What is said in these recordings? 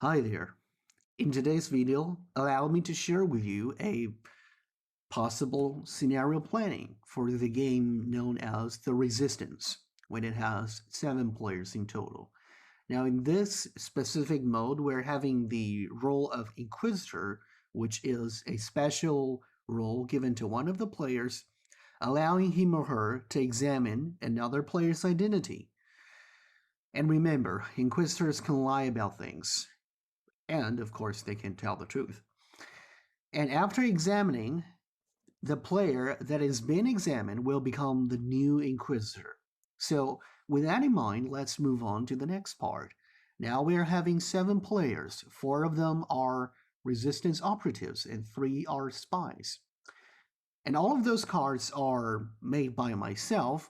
Hi there. In today's video, allow me to share with you a possible scenario planning for the game known as The Resistance, when it has 7 players in total. Now, in this specific mode, we're having the role of Inquisitor, which is a special role given to one of the players, allowing him or her to examine another player's identity. And remember, Inquisitors can lie about things, and of course, they can tell the truth. And after examining, the player that has been examined will become the new Inquisitor. So, with that in mind, let's move on to the next part. Now we are having 7 players. 4 of them are resistance operatives, and 3 are spies. And all of those cards are made by myself,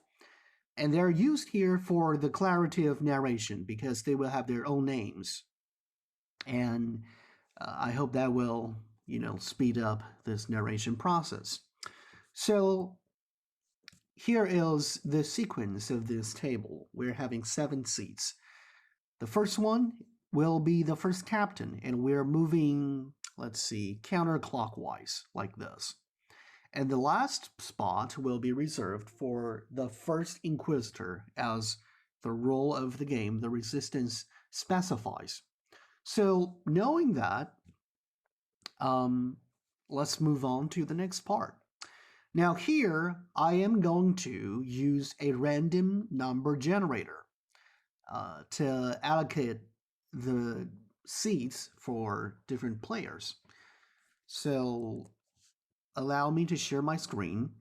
and they're used here for the clarity of narration because they will have their own names. And I hope that will, speed up this narration process. So here is the sequence of this table. We're having 7 seats. The first one will be the first captain, and we're moving, let's see, counterclockwise like this. And the last spot will be reserved for the first Inquisitor, as the role of the game, the Resistance, specifies. So knowing that, let's move on to the next part. Now here, I am going to use a random number generator to allocate the seats for different players. So allow me to share my screen.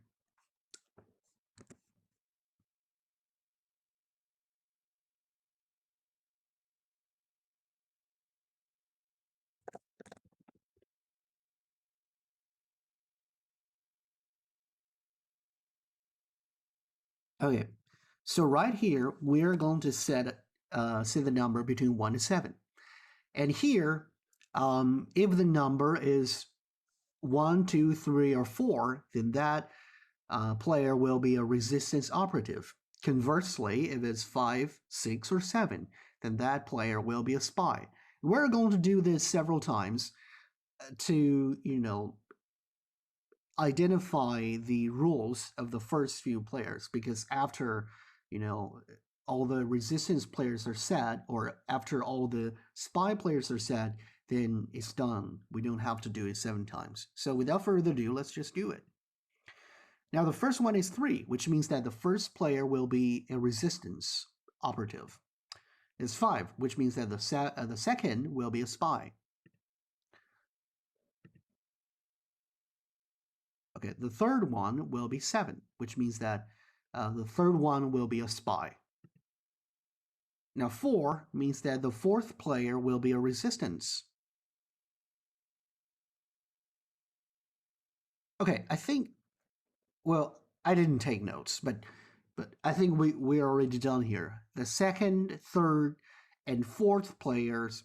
Okay, so right here, we're going to set the number between 1 and 7. And here, if the number is 1, 2, 3, or 4, then that player will be a resistance operative. Conversely, if it's 5, 6, or 7, then that player will be a spy. We're going to do this several times to, identify the rules of the first few players, because after, all the resistance players are set, or after all the spy players are set, then it's done. We don't have to do it 7 times. So without further ado, let's just do it. Now the first one is 3, which means that the first player will be a resistance operative. It's 5, which means that the second will be a spy. Okay, the third one will be 7, which means that the third one will be a spy. Now 4 means that the fourth player will be a resistance. Okay, I think, well, I didn't take notes, but I think we're already done here. The second, third, and fourth players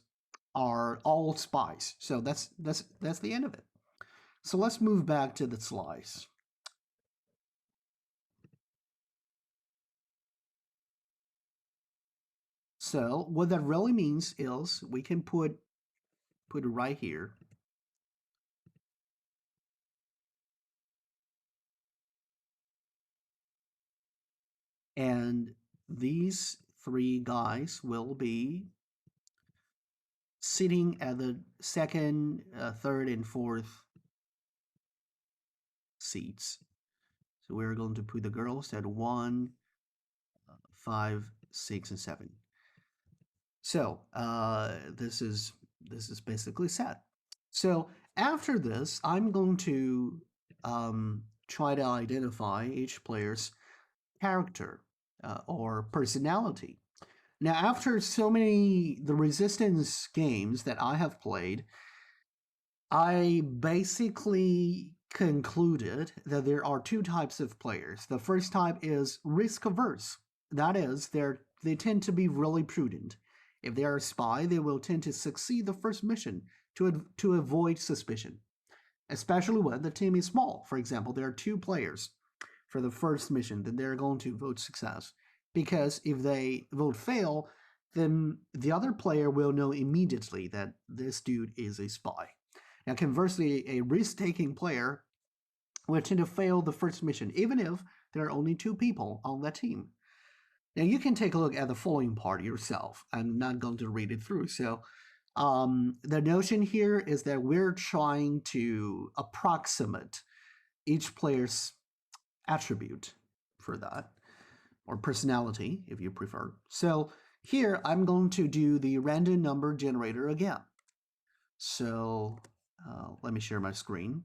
are all spies. So that's the end of it. So let's move back to the slides. So what that really means is we can put it right here. And these 3 guys will be sitting at the second, third, and fourth seats. So we're going to put the girls at 1, 5, 6, and 7. So this is basically set. So after this, I'm going to try to identify each player's character or personality. Now, after so many the Resistance games that I have played, I basically concluded that there are 2 types of players. The first type is risk averse. That is, they tend to be really prudent. If they are a spy, they will tend to succeed the first mission to avoid suspicion, especially when the team is small. For example, there are 2 players for the first mission, then they're going to vote success. Because if they vote fail, then the other player will know immediately that this dude is a spy. Now, conversely, a risk-taking player will tend to fail the first mission, even if there are only two people on that team. Now, you can take a look at the following part yourself. I'm not going to read it through. So, the notion here is that we're trying to approximate each player's attribute for that, or personality, if you prefer. So, here I'm going to do the random number generator again. So, let me share my screen.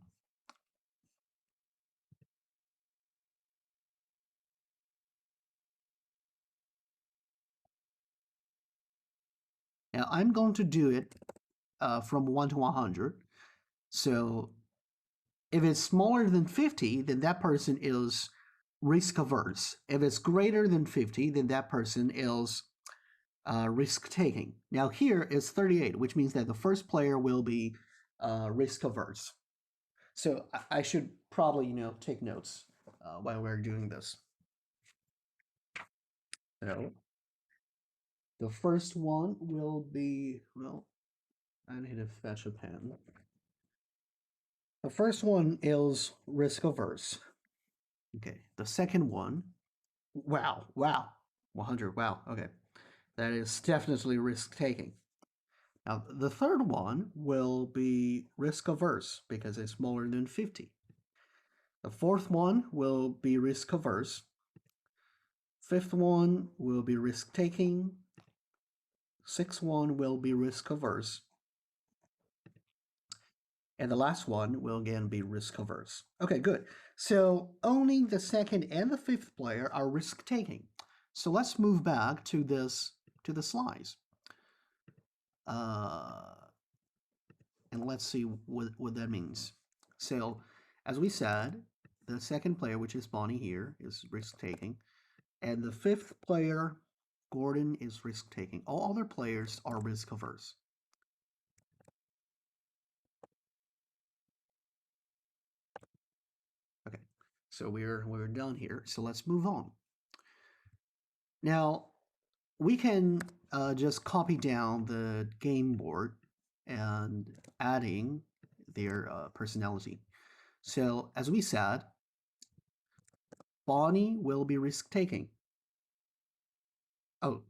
Now, I'm going to do it from 1 to 100. So if it's smaller than 50, then that person is risk averse. If it's greater than 50, then that person is risk taking. Now here is 38, which means that the first player will be risk averse. So I should probably, take notes while we're doing this. So the first one will be, well, I need to fetch a pen. The first one is risk averse. Okay. The second one, wow, 100, wow. Okay. That is definitely risk taking. Now, the third one will be risk averse because it's smaller than 50. The fourth one will be risk averse. Fifth one will be risk taking. Sixth one will be risk averse. And the last one will again be risk averse. Okay, good. So only the second and the fifth player are risk taking. So let's move back to this, to the slides. And let's see what that means. So as we said, the second player, which is Bonnie here, is risk taking. And the fifth player, Gordon, is risk taking. All other players are risk averse. Okay, so we're done here. So let's move on. Now we can just copy down the game board and adding their personality. So as we said, Bonnie will be risk taking. Oh,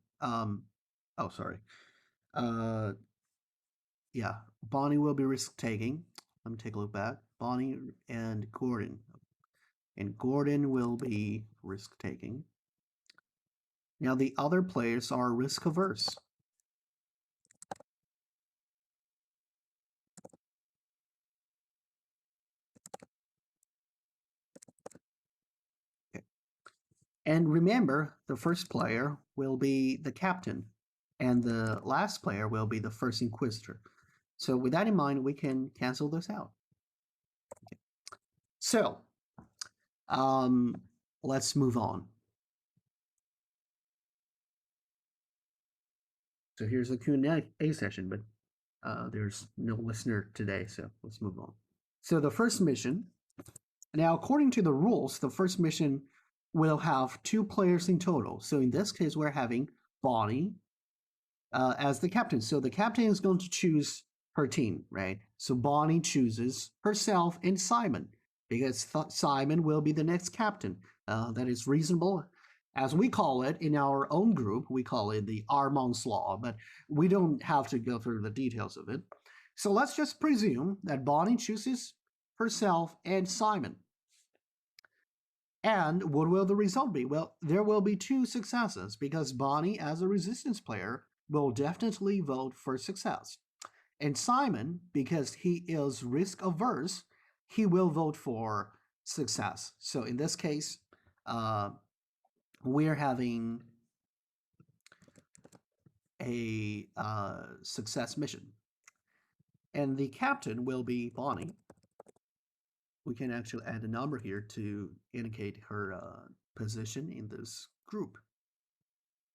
sorry. Yeah, Bonnie will be risk taking. Let me take a look back. Bonnie and Gordon. And Gordon will be risk taking. Now the other players are risk averse. Okay. And remember, the first player will be the captain, and the last player will be the first inquisitor. So with that in mind, we can cancel this out. Okay. So let's move on. So here's a Q&A session, but there's no listener today, so let's move on. So the first mission, now according to the rules, the first mission will have 2 players in total. So in this case, we're having Bonnie as the captain. So the captain is going to choose her team, right? So Bonnie chooses herself and Simon because Simon will be the next captain. That is reasonable. As we call it in our own group, we call it the Armand's Law, but we don't have to go through the details of it. So let's just presume that Bonnie chooses herself and Simon. And what will the result be? Well, there will be 2 successes because Bonnie, as a resistance player, will definitely vote for success. And Simon, because he is risk averse, he will vote for success. So in this case, we're having a success mission. And the captain will be Bonnie. We can actually add a number here to indicate her position in this group.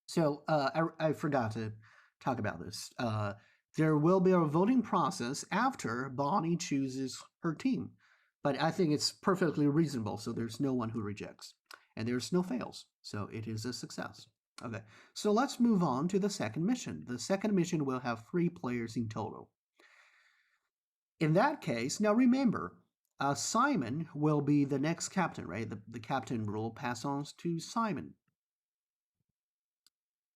So I forgot to talk about this. There will be a voting process after Bonnie chooses her team. But I think it's perfectly reasonable, so there's no one who rejects. And there's no fails, so it is a success. Okay, so let's move on to the second mission. The second mission will have 3 players in total. In that case, now remember, Simon will be the next captain, right? The captain rule pass on to Simon.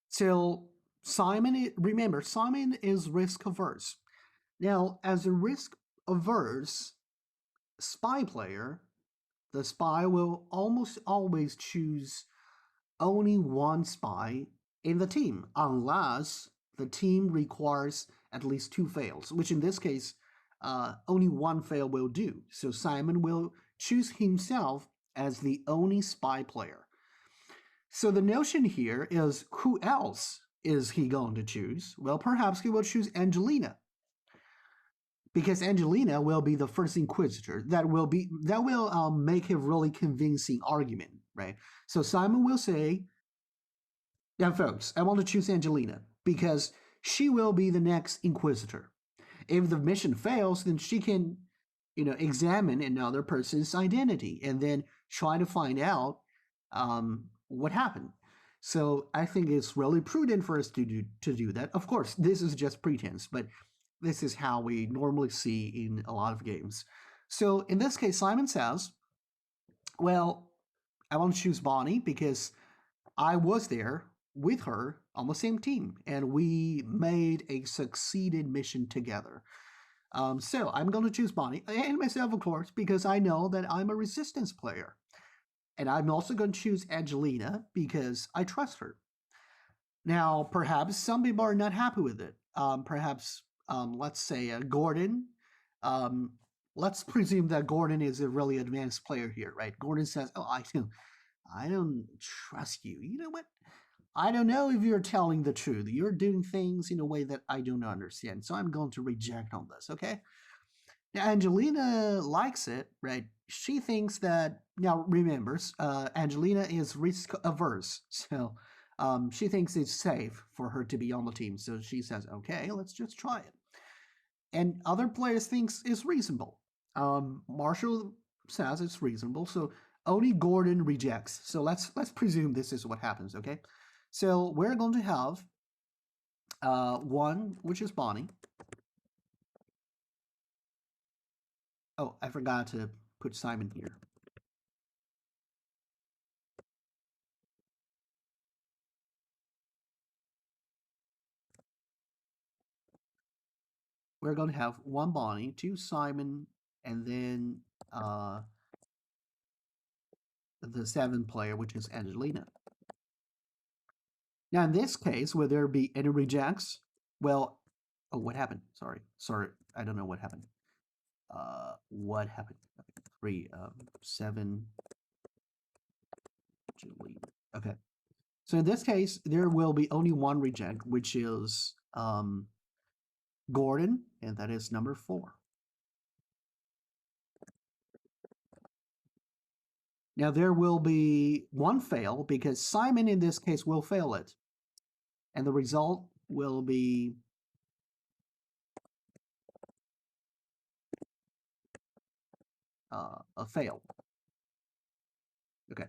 So Simon, remember, Simon is risk averse. Now, as a risk averse spy player, the spy will almost always choose only one spy in the team, unless the team requires at least 2 fails, which in this case, only one fail will do. So Simon will choose himself as the only spy player. So the notion here is, who else is he going to choose? Well, perhaps he will choose Angelina, because Angelina will be the first inquisitor. That will make a really convincing argument, right? So Simon will say, "Yeah, folks, I want to choose Angelina because she will be the next inquisitor. If the mission fails, then she can, examine another person's identity and then try to find out what happened." So I think it's really prudent for us to do that. Of course, this is just pretense, but this is how we normally see in a lot of games. So in this case, Simon says, "Well, I want to choose Bonnie because I was there with her on the same team, and we made a succeeded mission together. So I'm going to choose Bonnie and myself, of course, because I know that I'm a resistance player. And I'm also going to choose Angelina because I trust her." Now, perhaps some people are not happy with it. Perhaps, let's say, Gordon. Um, let's presume that Gordon is a really advanced player here, right? Gordon says, "Oh, I don't trust you. You know what? I don't know if you're telling the truth. You're doing things in a way that I don't understand. So I'm going to reject on this, okay?" Now, Angelina likes it, right? She thinks that, now remembers, Angelina is risk averse. So she thinks it's safe for her to be on the team. So she says, "Okay, let's just try it." And other players thinks it's reasonable. Marshall says it's reasonable. So only Gordon rejects. So let's presume this is what happens, okay? So we're going to have one, which is Bonnie. Oh, I forgot to put Simon here. We're going to have one Bonnie, 2 Simon, and then uh, the 7th player, which is Angelina. Now, in this case, will there be any rejects? Well, oh, what happened? Sorry, I don't know what happened. What happened? 3, 7, Angelina. Okay. So in this case, there will be only one reject, which is Gordon, and that is number 4. Now there will be one fail because Simon in this case will fail it. And the result will be a fail. Okay.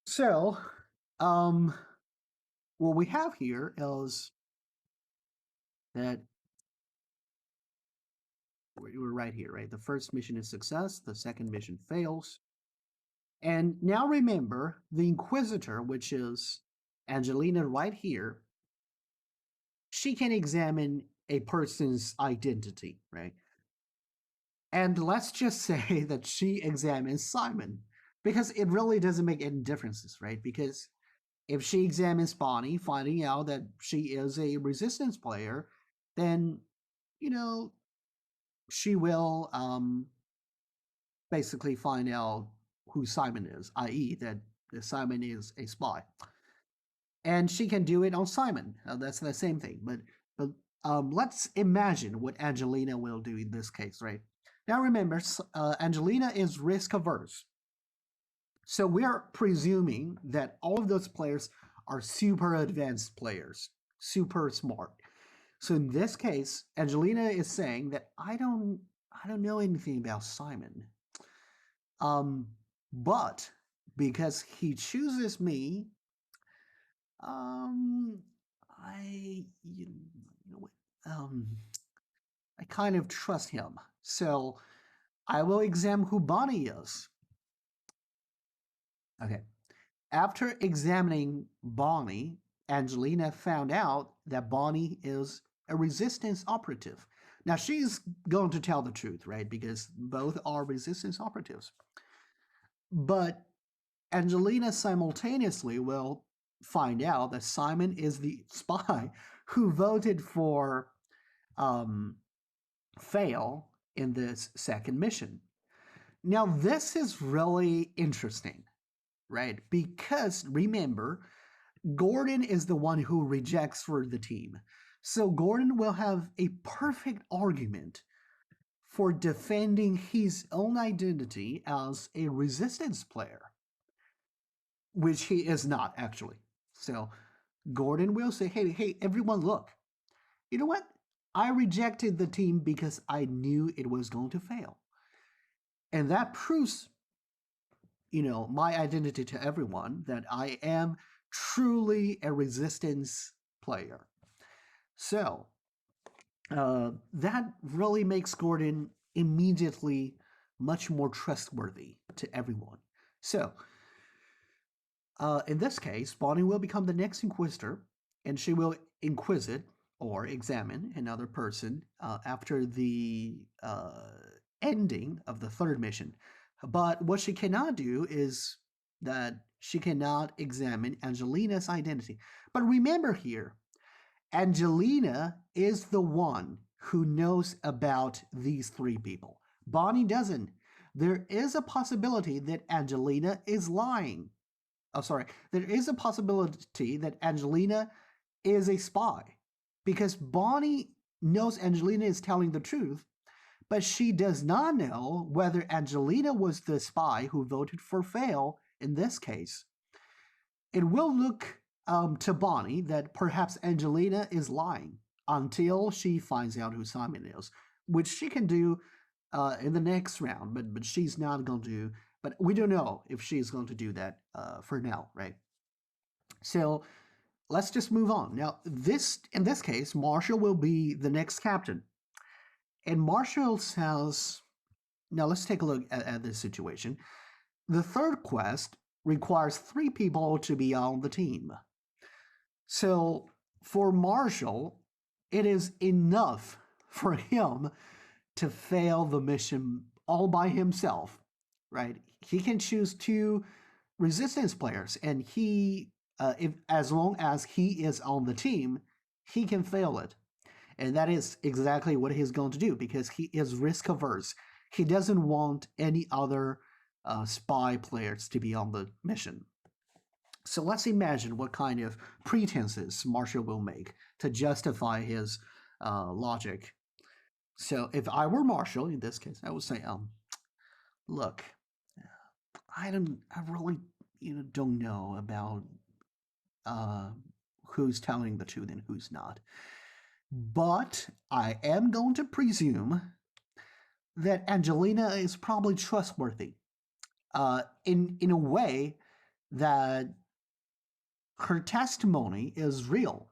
So, what we have here is that we're right here, right? The first mission is success, the second mission fails. And now remember, the Inquisitor, which is Angelina right here, she can examine a person's identity, right? And let's just say that she examines Simon, because it really doesn't make any differences, right? Because if she examines Bonnie, finding out that she is a resistance player, then, you know, she will basically find out who Simon is, i.e., that Simon is a spy. And she can do it on Simon. That's the same thing. But let's imagine what Angelina will do in this case, right? Now remember, Angelina is risk averse. So we are presuming that all of those players are super advanced players, super smart. So in this case, Angelina is saying that I don't know anything about Simon. Um, but because he chooses me, Um, you know what? I kind of trust him. So I will examine who Bonnie is. Okay. After examining Bonnie, Angelina found out that Bonnie is a resistance operative. Now she's going to tell the truth, right? Because both are resistance operatives. But Angelina simultaneously will find out that Simon is the spy who voted for um, Fail in this second mission. Now, this is really interesting, right? Because remember, Gordon is the one who rejects for the team. So Gordon will have a perfect argument for defending his own identity as a resistance player, which he is not actually. So Gordon will say, hey, everyone, look, you know what? I rejected the team because I knew it was going to fail. And that proves, my identity to everyone that I am truly a resistance player. So that really makes Gordon immediately much more trustworthy to everyone. So in this case, Bonnie will become the next Inquisitor, and she will inquisit or examine another person after the ending of the third mission. But what she cannot do is that she cannot examine Angelina's identity. But remember here, Angelina is the one who knows about these three people. Bonnie doesn't. There is a possibility that Angelina is lying. Oh, sorry. There is a possibility that Angelina is a spy because Bonnie knows Angelina is telling the truth, but she does not know whether Angelina was the spy who voted for Fail in this case. It will look to Bonnie that perhaps Angelina is lying until she finds out who Simon is, which she can do in the next round, but she's not going to. But we don't know if she's going to do that for now, right? So let's just move on. Now, in this case, Marshall will be the next captain, and Marshall says, "Now let's take a look at this situation. The third quest requires three people to be on the team. So for Marshall, it is enough for him to fail the mission all by himself, right? He can choose two resistance players, and if as long as he is on the team, he can fail it, and that is exactly what he's going to do because he is risk averse. He doesn't want any other spy players to be on the mission. So let's imagine what kind of pretenses Marshall will make to justify his logic. So if I were Marshall in this case, I would say, look, I really, don't know about uh, who's telling the truth and who's not. But I am going to presume that Angelina is probably trustworthy in a way that her testimony is real,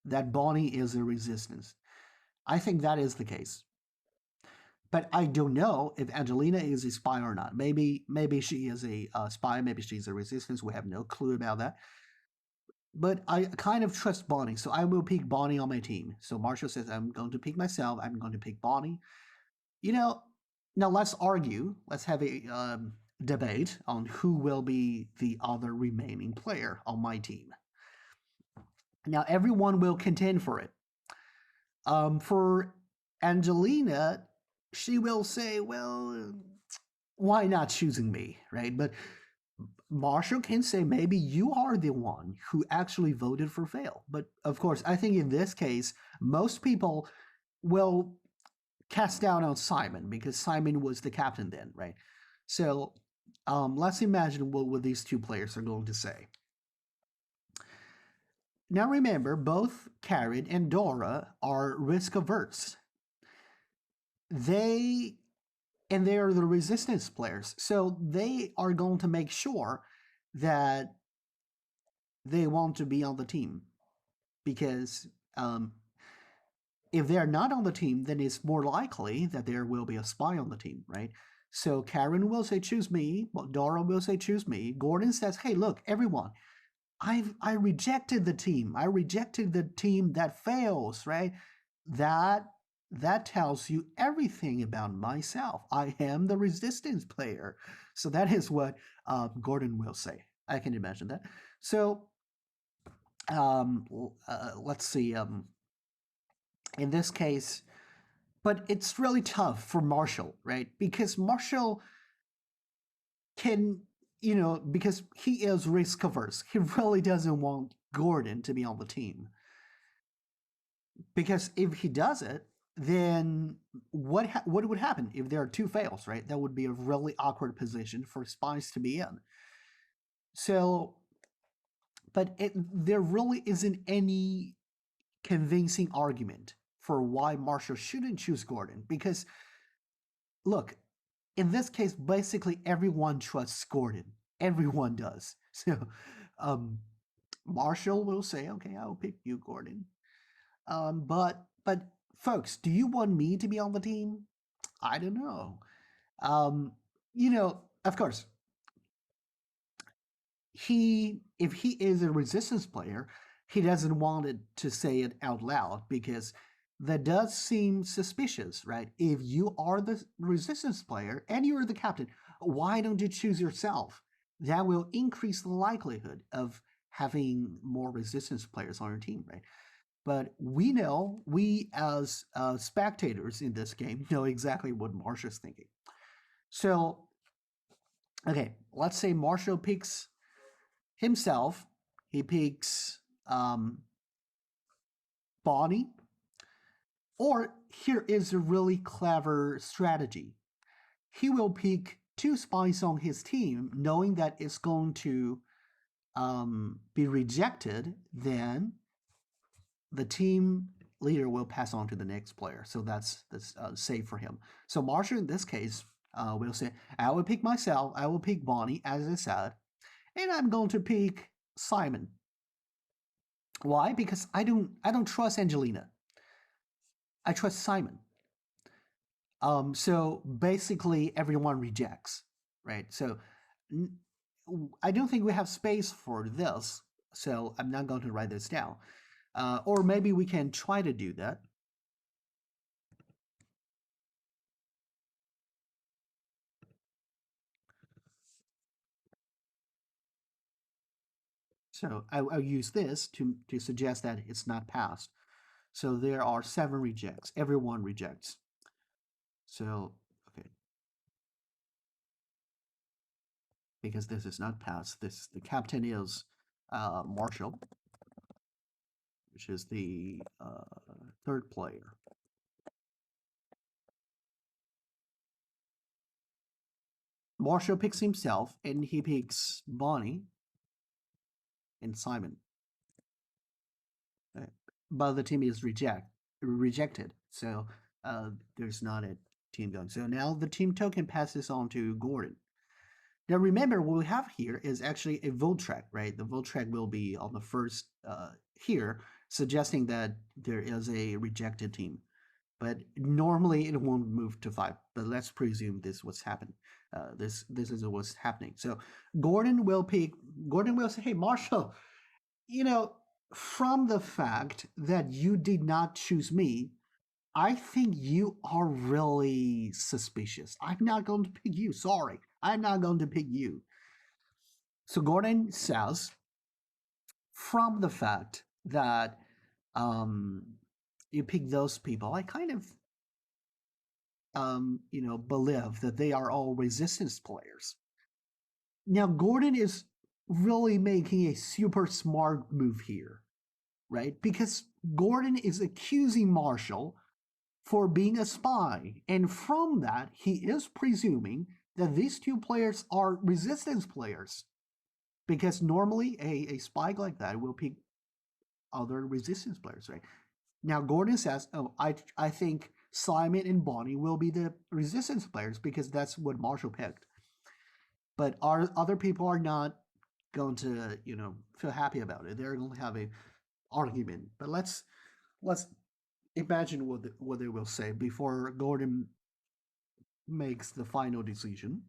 that Bonnie is a resistance. I think that is the case. But I don't know if Angelina is a spy or not. Maybe she is a spy. Maybe she's a resistance. We have no clue about that. But I kind of trust Bonnie, so I will pick Bonnie on my team. So Marshall says, I'm going to pick myself. I'm going to pick Bonnie. You know, now let's argue. Let's have a debate on who will be the other remaining player on my team. Now, everyone will contend for it. For Angelina, she will say, well, why not choosing me, right? But Marshall can say maybe you are the one who actually voted for Fail. But of course, I think in this case, most people will cast down on Simon because Simon was the captain then, right? So let's imagine what these two players are going to say. Now remember, both Karen and Dora are risk averse. They are the resistance players, so they are going to make sure that they want to be on the team because um, if they're not on the team, then it's more likely that there will be a spy on the team, right? So Karen will say, choose me. Dora will say, choose me. Gordon says, hey, look, everyone, I rejected the team. I rejected the team that fails, right? That that tells you everything about myself. I am the resistance player. So that is what Gordon will say. I can imagine that. So let's see. In this case, but it's really tough for Marshall, right? Because Marshall can, because he is risk averse. He really doesn't want Gordon to be on the team. Because if he does it, then what would happen if there are two fails, right? That would be a really awkward position for spies to be in. So, but there really isn't any convincing argument for why Marshall shouldn't choose Gordon because look, in this case, basically everyone trusts Gordon. Everyone does. So um, Marshall will say, "Okay, I'll pick you, Gordon." But folks, do you want me to be on the team? I don't know. Um, of course, if he is a resistance player, he doesn't want it to say it out loud because that does seem suspicious, right? If you are the resistance player and you're the captain, why don't you choose yourself? That will increase the likelihood of having more resistance players on your team, right? But we as spectators in this game know exactly what Marshall's thinking. So, okay, let's say Marshall picks himself, he picks Bonnie, or here is a really clever strategy. He will pick two spies on his team, knowing that it's going to be rejected, then the team leader will pass on to the next player. So that's safe for him. So Marshall, in this case, will say, I will pick myself, I will pick Bonnie, as I said, and I'm going to pick Simon. Why? Because I don't trust Angelina. I trust Simon. So basically, everyone rejects, right? So I don't think we have space for this, so I'm not going to write this down. Or maybe we can try to do that. So I'll use this to suggest that it's not passed. So there are 7 rejects. Everyone rejects. So, okay, because this is not passed, the captain is Marshall, which is the third player. Marshall picks himself, and he picks Bonnie and Simon. But the team is rejected, so there's not a team going. So now the team token passes on to Gordon. Now remember, what we have here is actually a vote track, right? The vote track will be on the first here, suggesting that there is a rejected team. But normally it won't move to 5. But let's presume this what's happened. This is what's happening. So Gordon will pick. Gordon will say, "Hey, Marshall, you know, from the fact that you did not choose me, I think you are really suspicious. I'm not going to pick you. Sorry, I'm not going to pick you." So Gordon says, from the fact that um, you pick those people, I kind of believe that they are all resistance players. Now, Gordon is really making a super smart move here, right? Because Gordon is accusing Marshall for being a spy. And from that, he is presuming that these two players are resistance players. Because normally a spy like that will pick other resistance players, right? Now Gordon says, "Oh, I think Simon and Bonnie will be the resistance players because that's what Marshall picked." But our other people are not going to, feel happy about it. They're going to have a argument. But let's imagine what they will say before Gordon makes the final decision.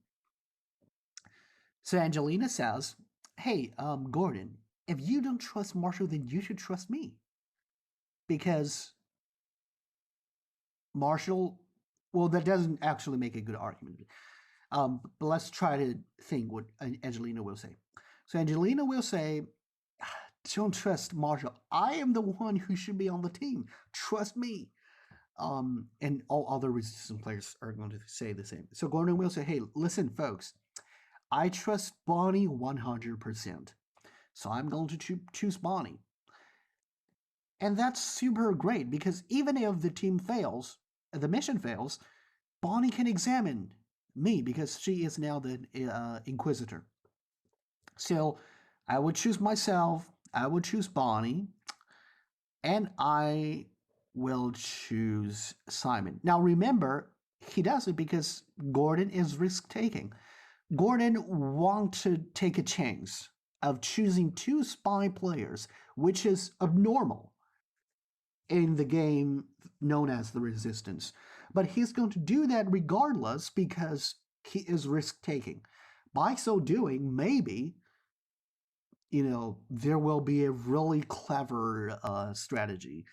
So Angelina says, "Hey, Gordon, if you don't trust Marshall, then you should trust me because Marshall." Well, that doesn't actually make a good argument. But let's try to think what Angelina will say. So Angelina will say, "Don't trust Marshall. I am the one who should be on the team. Trust me." And all other resistance players are going to say the same. So Gordon will say, "Hey, listen, folks, I trust Bonnie 100%. So I'm going to choose Bonnie." And that's super great because even if the team fails, the mission fails, Bonnie can examine me because she is now the Inquisitor. So I would choose myself, I would choose Bonnie, and I will choose Simon. Now remember, he does it because Gordon is risk taking. Gordon wants to take a chance of choosing two spy players, which is abnormal in the game known as the Resistance. But he's going to do that regardless because he is risk taking. By so doing, maybe, there will be a really clever strategy.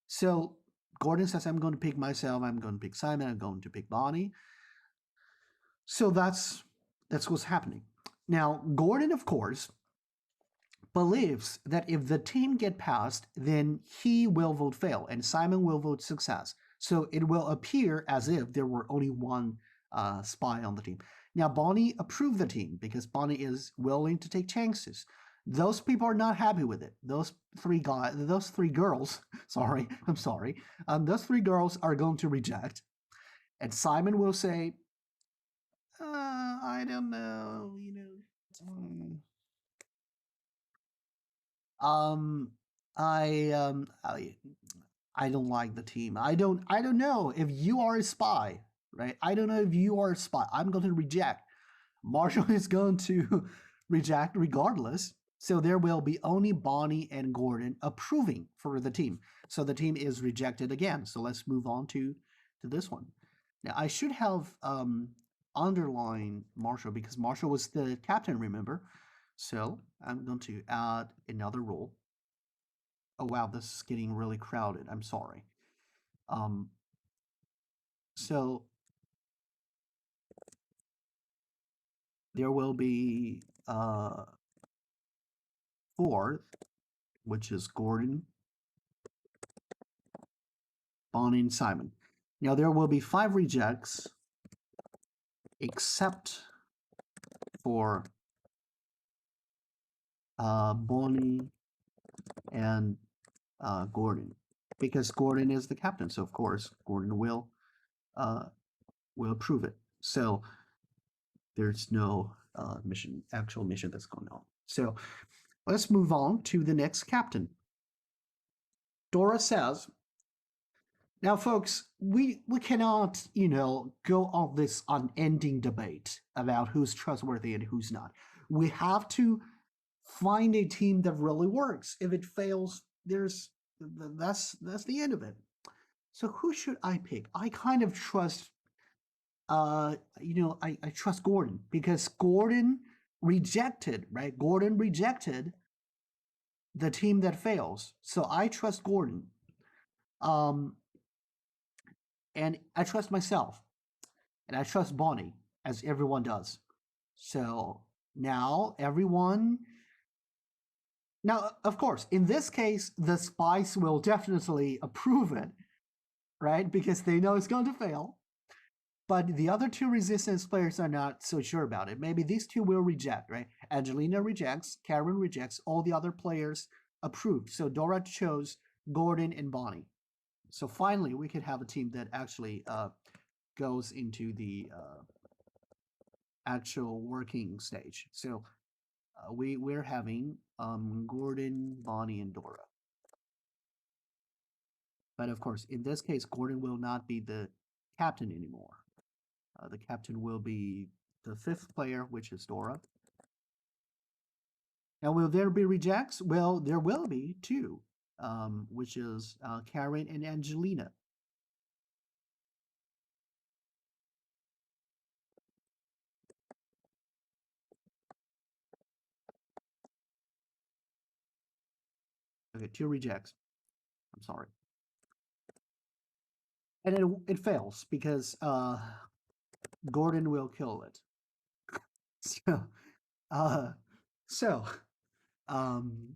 So Gordon says, "I'm going to pick myself, I'm going to pick Simon, I'm going to pick Bonnie." So that's what's happening. Now, Gordon, of course, believes that if the team get passed, then he will vote fail and Simon will vote success. So it will appear as if there were only one spy on the team. Now, Bonnie approved the team because Bonnie is willing to take chances. Those people are not happy with it. Those three girls, sorry, I'm sorry. Those three girls are going to reject. And Simon will say, I don't know, Um, I don't like the team. I don't know if you are a spy, right? I don't know if you are a spy. I'm going to reject. Marshall is going to reject regardless. So there will be only Bonnie and Gordon approving for the team. So the team is rejected again. So let's move on to this one. Now I should have underlined Marshall because Marshall was the captain, remember? So I'm going to add another rule. Oh wow, this is getting really crowded. I'm sorry. Um, so there will be fourth, which is Gordon, Bonnie, and Simon. Now there will be 5 rejects, except for Bonnie and Gordon, because Gordon is the captain. So of course Gordon uh, will approve it. So there's no actual mission that's going on. So let's move on to the next captain. Dora says, "Now, folks, we cannot, go on this unending debate about who's trustworthy and who's not. We have to find a team that really works. If it fails, that's the end of it. So who should I pick? I kind of trust I trust Gordon because Gordon rejected, right? Gordon rejected the team that fails. So I trust Gordon. Um, and I trust myself. And I trust Bonnie, as everyone does. So now everyone. Now, of course, in this case, the spies will definitely approve it, right? Because they know it's going to fail. But the other two resistance players are not so sure about it. Maybe these two will reject, right? Angelina rejects, Karen rejects, all the other players approved. So Dora chose Gordon and Bonnie. So finally, we could have a team that actually goes into the actual working stage. So we're having Gordon, Bonnie, and Dora. But of course, in this case, Gordon will not be the captain anymore. The captain will be the 5th player, which is Dora. Now, will there be rejects? Well, there will be two, which is Karen and Angelina. Okay, two rejects. I'm sorry. And it fails because Gordon will kill it. So, uh, so, um,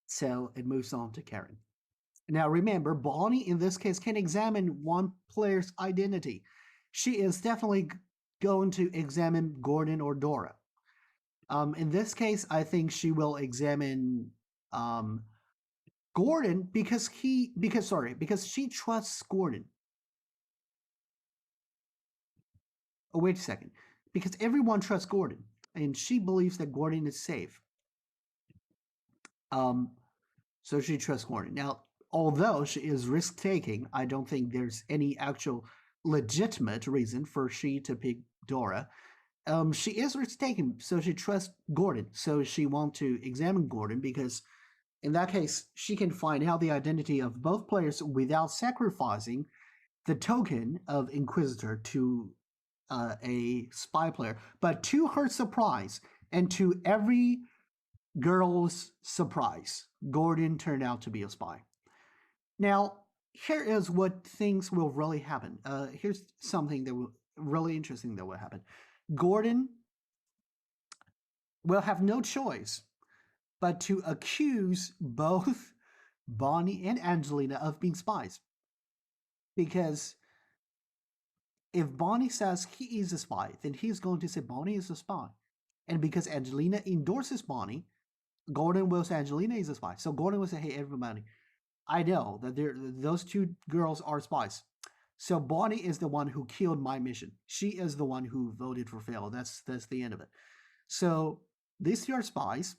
so it moves on to Karen. Now, remember, Bonnie in this case can examine one player's identity. She is definitely going to examine Gordon or Dora. In this case, I think she will examine um, Gordon because she trusts Gordon. Oh, wait a second. Because everyone trusts Gordon, and she believes that Gordon is safe. Um, so she trusts Gordon. Now, although she is risk taking, I don't think there's any actual legitimate reason for she to pick Dora. She is risk taking, so she trusts Gordon. So she wants to examine Gordon because in that case, she can find out the identity of both players without sacrificing the token of Inquisitor to a spy player. But to her surprise, and to every girl's surprise, Gordon turned out to be a spy. Now, here is what things will really happen. Here's something that will really interesting that will happen. Gordon will have no choice but to accuse both Bonnie and Angelina of being spies. Because if Bonnie says he is a spy, then he's going to say Bonnie is a spy. And because Angelina endorses Bonnie, Gordon will say Angelina is a spy. So Gordon will say, hey, everybody, I know that those two girls are spies. So Bonnie is the one who killed my mission. She is the one who voted for fail. That's the end of it. So these two are spies.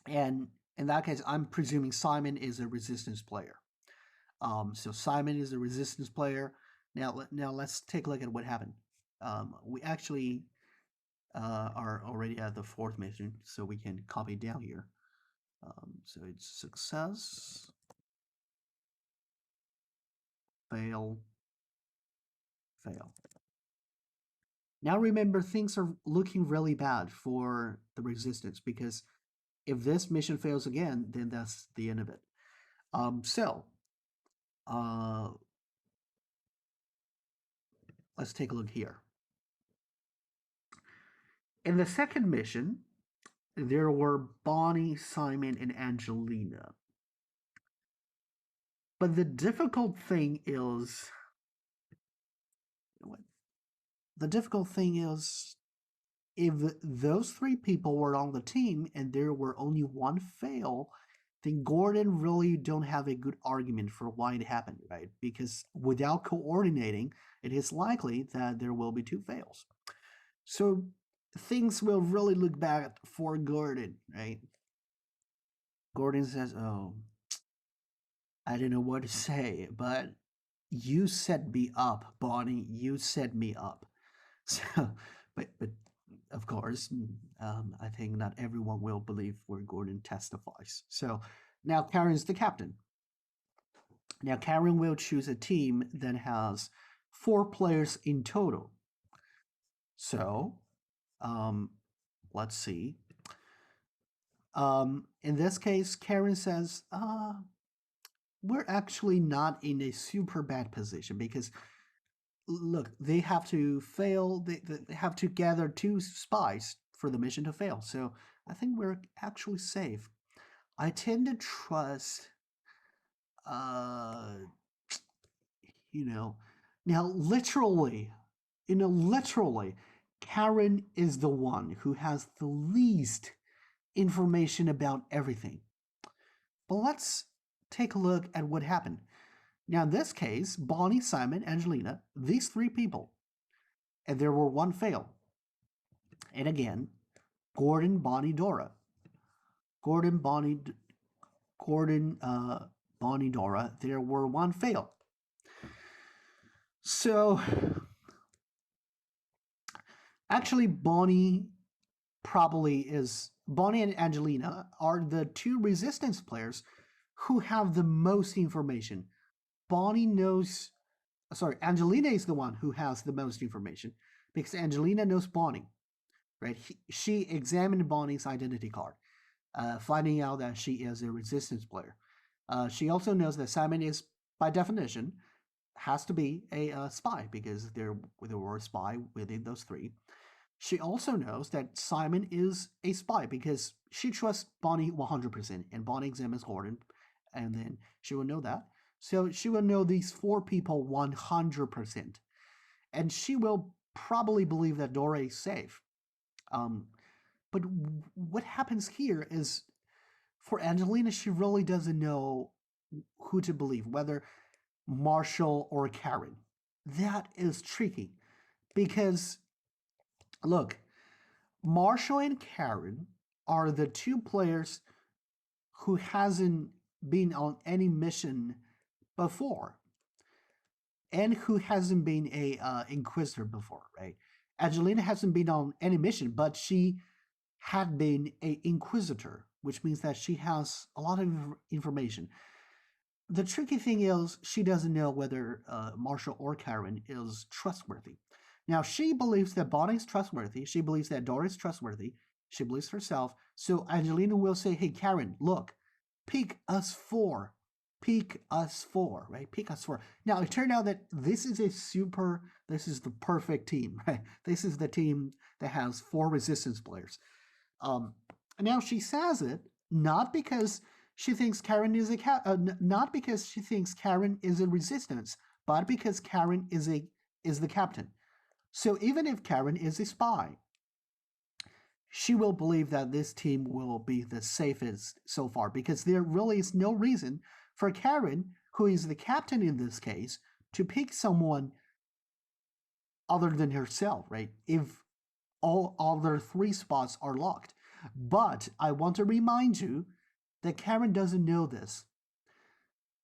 And in that case, I'm presuming Simon is a resistance player. So Simon is a resistance player. Now let's take a look at what happened. We actually are already at the fourth mission, so we can copy down here. So it's success, fail, fail. Now remember, things are looking really bad for the resistance because if this mission fails again, then that's the end of it. So uh, let's take a look here. In the second mission, there were Bonnie, Simon, and Angelina. But the difficult thing is, the difficult thing is, if those three people were on the team and there were only one fail, then Gordon really don't have a good argument for why it happened, right? Because without coordinating, it is likely that there will be two fails. So things will really look bad for Gordon, right? Gordon says, "Oh, I don't know what to say, but you set me up, Bonnie. You set me up." So, but of course, I think not everyone will believe where Gordon testifies. So now Karen's the captain. Now Karen will choose a team that has 4 players in total. So um, let's see. In this case, Karen says, we're actually not in a super bad position because look, they have to fail. They have to gather 2 spies for the mission to fail. So I think we're actually safe. I tend to trust, uh, you know, now literally, literally, Karen is the one who has the least information about everything. But let's take a look at what happened. Now, in this case, Bonnie, Simon, Angelina, these 3 people, and there were 1 fail. And again, Gordon, Bonnie, Dora. Gordon, Bonnie, Gordon, Bonnie, Dora. There were 1 fail. So, actually, Bonnie probably is Bonnie and Angelina are the two resistance players who have the most information. Bonnie knows, sorry, Angelina is the one who has the most information because Angelina knows Bonnie, right? She examined Bonnie's identity card, finding out that she is a resistance player. She also knows that Simon is, by definition, has to be a spy because there were a spy within those three. She also knows that Simon is a spy because she trusts Bonnie 100%, and Bonnie examines Gordon, and then she will know that. So she will know these four people 100%, and she will probably believe that Dora is safe. Um, but what happens here is for Angelina, she really doesn't know who to believe, whether Marshall or Karen. That is tricky because, look, Marshall and Karen are the two players who hasn't been on any mission before and who hasn't been a inquisitor before, right? Angelina hasn't been on any mission, but she had been a inquisitor, which means that she has a lot of information. The tricky thing is she doesn't know whether Marshall or Karen is trustworthy. Now, she believes that Bonnie is trustworthy. She believes that Dora is trustworthy. She believes herself. So Angelina will say, hey, Karen, look, pick us four. Pick us four, right? Pick us four. Now, it turned out that this is the perfect team, right? This is the team that has four resistance players. Um, Now, she says it not because she thinks Karen is not because she thinks Karen is a resistance, but because Karen is the captain. So even if Karen is a spy, she will believe that this team will be the safest so far because there really is no reason for Karen, who is the captain in this case, to pick someone other than herself, right? If all other three spots are locked. But I want to remind you that Karen doesn't know this.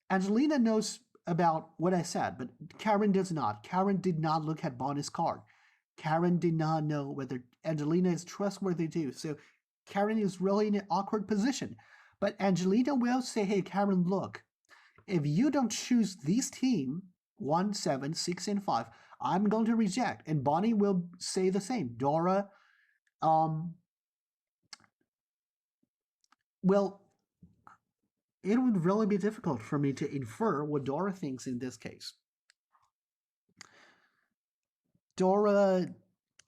Angelina knows about what I said, but Karen does not. Karen did not look at Bonnie's card. Karen did not know whether Angelina is trustworthy too. So Karen is really in an awkward position. But Angelina will say, hey, Karen, look, if you don't choose this team, 1, 7, 6, and 5, I'm going to reject. And Bonnie will say the same. Dora, well, it would really be difficult for me to infer what Dora thinks in this case. Dora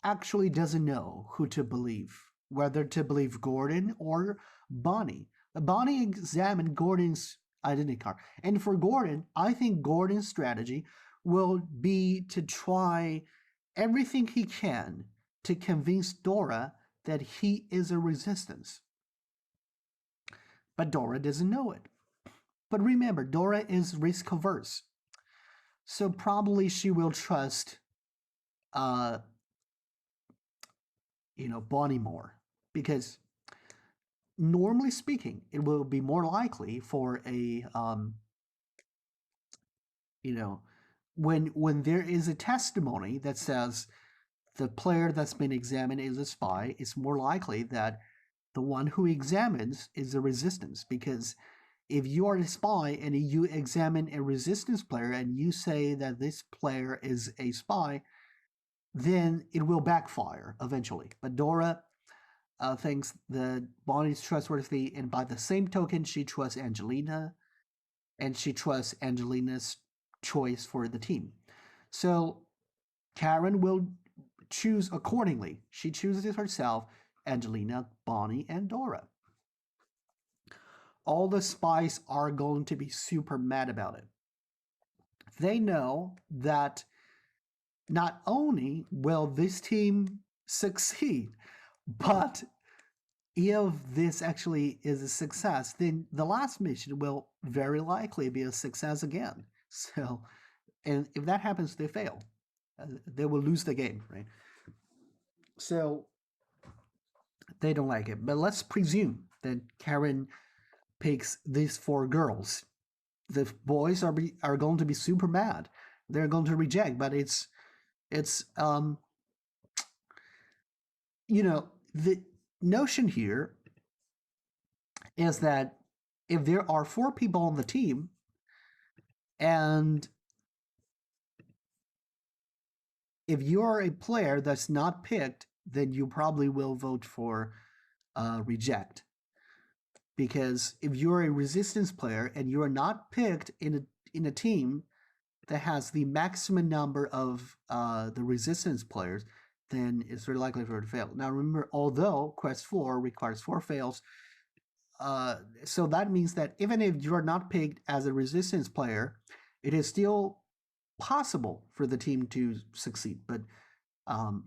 actually doesn't know who to believe, whether to believe Gordon or Bonnie. Bonnie examined Gordon's identity card. And for Gordon, I think Gordon's strategy will be to try everything he can to convince Dora that he is a resistance. But Dora doesn't know it. But remember, Dora is risk averse. So probably she will trust uh Bonnie more because normally speaking, it will be more likely for a you know when there is a testimony that says the player that's been examined is a spy, it's more likely that the one who examines is a resistance because if you are a spy and you examine a resistance player and you say that this player is a spy, then it will backfire eventually. But Dora thinks that Bonnie is trustworthy, and by the same token, she trusts Angelina, and she trusts Angelina's choice for the team. So Karen will choose accordingly. She chooses herself Angelina, Bonnie, and Dora. All the spies are going to be super mad about it. They know that not only will this team succeed, but if this actually is a success, then the last mission will very likely be a success again. So, and if that happens, they fail. They will lose the game, right? So they don't like it. But let's presume that Karen picks these four girls. The boys are going to be super mad. They're going to reject, but it's you know the notion here is that if there are four people on the team and if you're a player that's not picked, then you probably will vote for reject. Because if you're a resistance player and you're not picked in a team that has the maximum number of the resistance players, then it's very likely for it to fail. Now remember, although Quest 4 requires 4 fails, so that means that even if you are not picked as a resistance player, it is still possible for the team to succeed. But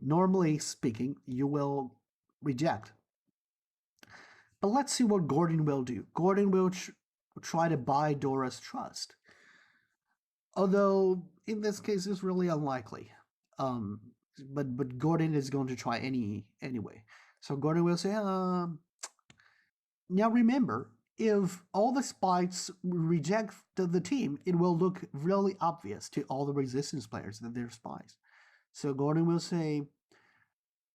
normally speaking, you will reject. But let's see what Gordon will do. Gordon will try to buy Dora's trust. Although in this case, it's really unlikely. Um, but Gordon is going to try anyway. So Gordon will say, now remember, if all the spies reject the team, it will look really obvious to all the resistance players that they're spies. So Gordon will say,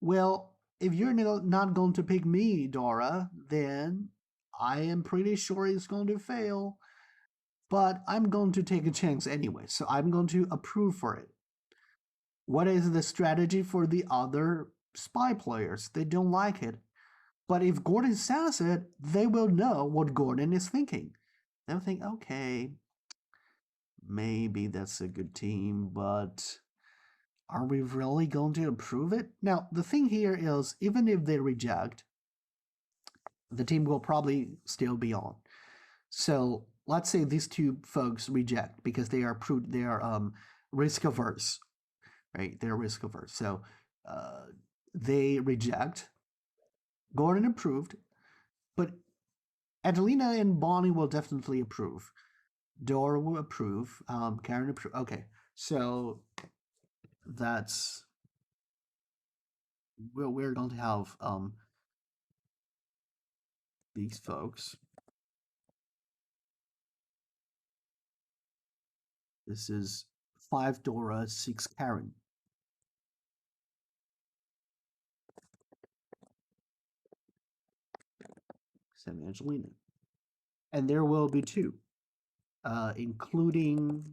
well, if you're not going to pick me, Dora, then I am pretty sure it's going to fail. But I'm going to take a chance anyway, so I'm going to approve for it. What is the strategy for the other spy players? They don't like it. But if Gordon says it, they will know what Gordon is thinking. They'll think, okay, maybe that's a good team, but are we really going to approve it? Now, the thing here is, even if they reject, the team will probably still be on. So let's say these two folks reject because they are risk averse, right? They're risk averse. So they reject. Gordon approved, but Angelina and Bonnie will definitely approve. Dora will approve. Karen approve. Okay, so that's we're going to have these folks. This is 5 Dora, 6 Karen. 7 Angelina. And there will be 2, including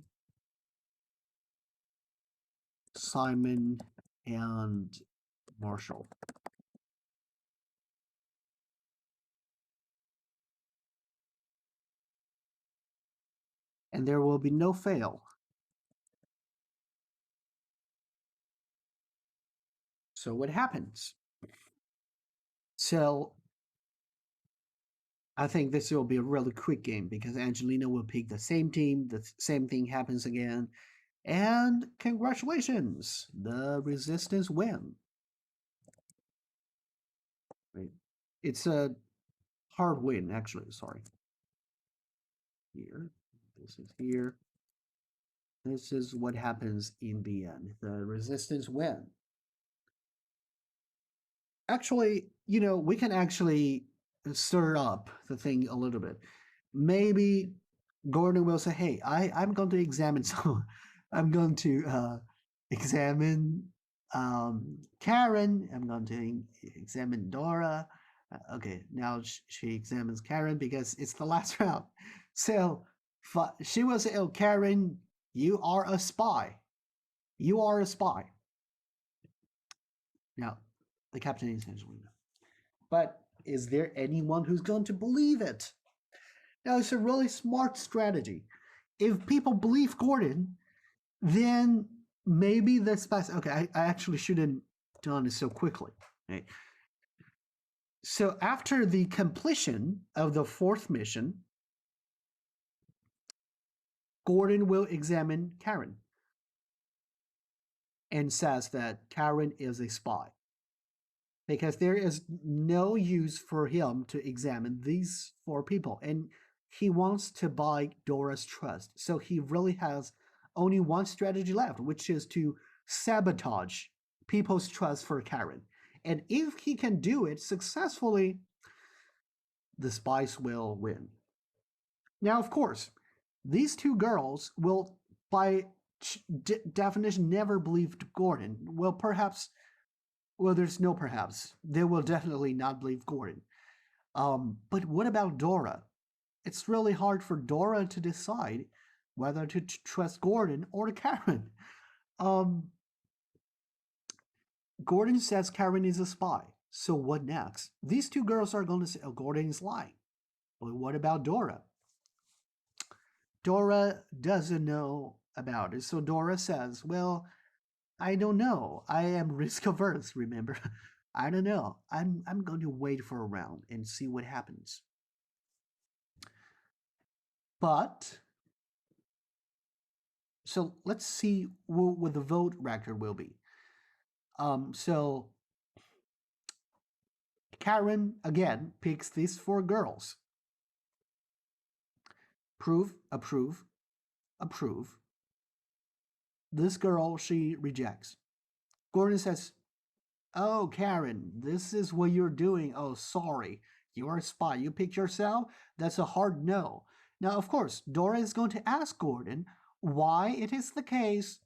Simon and Marshall. And there will be no fail. So what happens? So I think this will be a really quick game because Angelina will pick the same team. The same thing happens again. And congratulations, the resistance win. Right. It's a hard win, actually. Sorry. Here. This is here. This is what happens in the end. The resistance win. Actually, we can actually stir up the thing a little bit. Maybe Gordon will say, "Hey, I'm going to examine some. I'm going to examine Karen. I'm going to examine Dora. Okay, now she examines Karen because it's the last round. So she will say, "Oh, Karen, you are a spy. You are a spy." Now, the captain is Angelina. But is there anyone who's going to believe it? Now, it's a really smart strategy. If people believe Gordon, then maybe the spies. Okay, I actually shouldn't done it so quickly. Right? So after the completion of the 4th mission, Gordon will examine Karen and says that Karen is a spy because there is no use for him to examine these 4 people, and he wants to buy Dora's trust. So he really has only one strategy left, which is to sabotage people's trust for Karen. And if he can do it successfully, the spies will win. Now, of course, these 2 girls will, by definition, never believe Gordon. Well, perhaps Well, there's no perhaps. They will definitely not believe Gordon. But what about Dora? It's really hard for Dora to decide whether to trust Gordon or Karen. Um, Gordon says Karen is a spy. So what next? These two girls are going to say, oh, Gordon is lying. But what about Dora? Dora doesn't know about it. So Dora says, well, I don't know. I am risk averse, remember? I don't know. I'm going to wait for a round and see what happens. But so let's see what the vote record will be. So Karen again picks these four girls. Approve, approve, approve. This girl she rejects. Gordon says, "Oh, Karen, this is what you're doing. Oh, sorry. You're a spy. You picked yourself? That's a hard no." Now, of course, Dora is going to ask Gordon why it is the case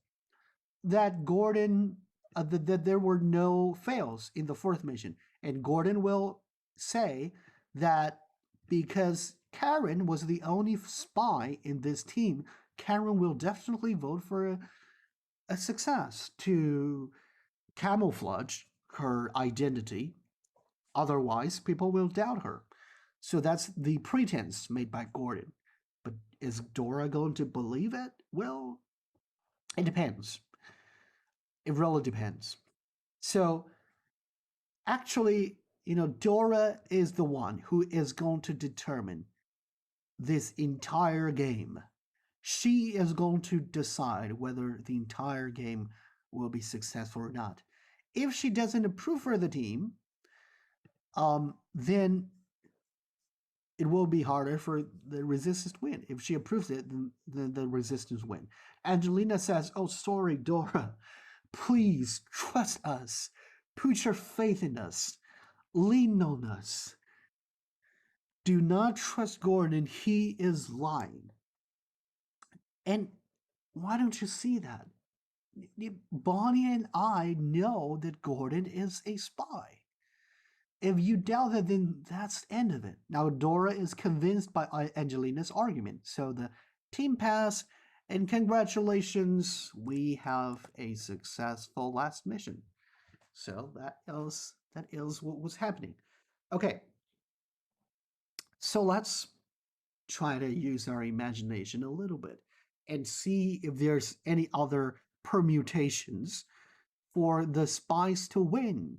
that that there were no fails in the fourth mission. And Gordon will say that because Karen was the only spy in this team, Karen will definitely vote for a success to camouflage her identity. Otherwise, people will doubt her. So that's the pretense made by Gordon. But is Dora going to believe it? Well, it depends. It really depends. So actually, Dora is the one who is going to determine this entire game. She is going to decide whether the entire game will be successful or not. If she doesn't approve for the team, then it will be harder for the resistance to win. If she approves it, then the resistance win. Angelina says, "Oh, sorry, Dora. Please trust us. Put your faith in us. Lean on us. Do not trust Gordon. He is lying." And why don't you see that? Bonnie and I know that Gordon is a spy. If you doubt it, then that's the end of it. Now, Dora is convinced by Angelina's argument. So the team pass, and congratulations, we have a successful last mission. So that is what was happening. Okay, so let's try to use our imagination a little bit and see if there's any other permutations for the spies to win